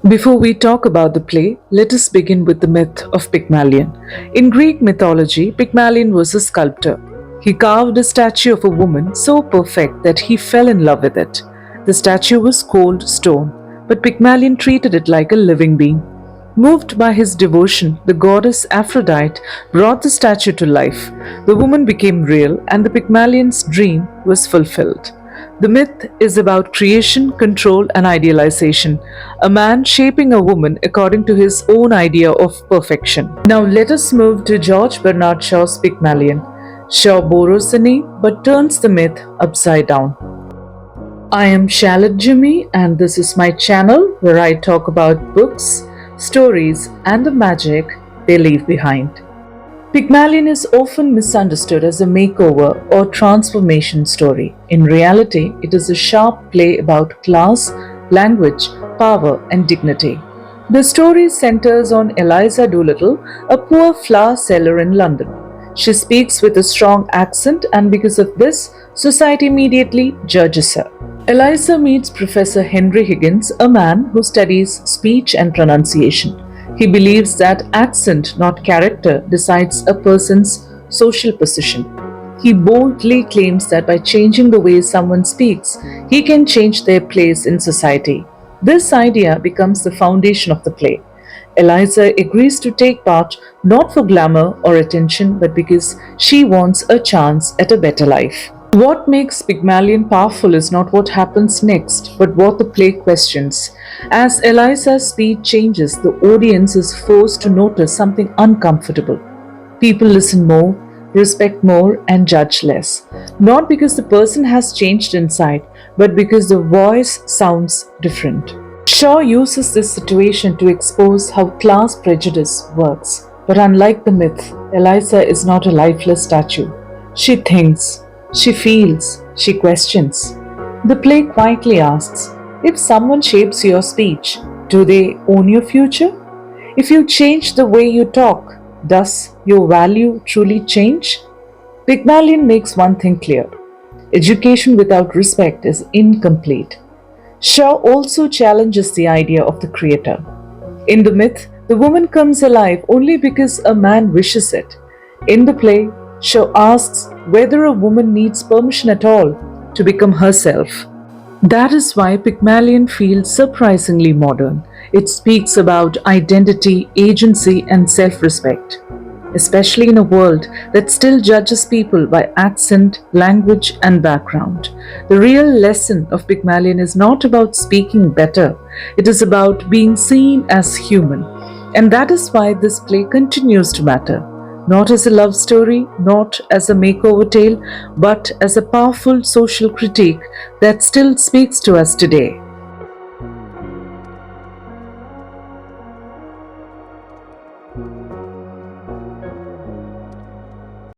Before we talk about the play, let us begin with the myth of Pygmalion. In Greek mythology, Pygmalion was a sculptor. He carved a statue of a woman so perfect that he fell in love with it. The statue was cold stone, but Pygmalion treated it like a living being. Moved by his devotion, the goddess Aphrodite brought the statue to life. The woman became real, and the Pygmalion's dream was fulfilled. The myth is about creation, control, and idealization. A man shaping a woman according to his own idea of perfection. Now let us move to George Bernard Shaw's Pygmalion. Shaw borrows the name but turns the myth upside down. I am Shalit Jimmy, and this is my channel where I talk about books, stories, and the magic they leave behind. Pygmalion is often misunderstood as a makeover or transformation story. In reality, it is a sharp play about class, language, power, and dignity. The story centers on Eliza Doolittle, a poor flower seller in London. She speaks with a strong accent, and because of this, society immediately judges her. Eliza meets Professor Henry Higgins, a man who studies speech and pronunciation. He believes that accent, not character, decides a person's social position. He boldly claims that by changing the way someone speaks, he can change their place in society. This idea becomes the foundation of the play. Eliza agrees to take part not for glamour or attention, but because she wants a chance at a better life. What makes Pygmalion powerful is not what happens next, but what the play questions. As Eliza's speech changes, the audience is forced to notice something uncomfortable. People listen more, respect more, and judge less. Not because the person has changed inside, but because the voice sounds different. Shaw uses this situation to expose how class prejudice works. But unlike the myth, Eliza is not a lifeless statue. She thinks. She feels, she questions. The play quietly asks, if someone shapes your speech, do they own your future? If you change the way you talk, does your value truly change? Pygmalion makes one thing clear. Education without respect is incomplete. Shaw also challenges the idea of the creator. In the myth, the woman comes alive only because a man wishes it. In the play, Shaw asks whether a woman needs permission at all to become herself. That is why Pygmalion feels surprisingly modern. It speaks about identity, agency, and self respect, especially in a world that still judges people by accent, language, and background. The real lesson of Pygmalion is not about speaking better, it is about being seen as human. And that is why this play continues to matter. Not as a love story, not as a makeover tale, but as a powerful social critique that still speaks to us today.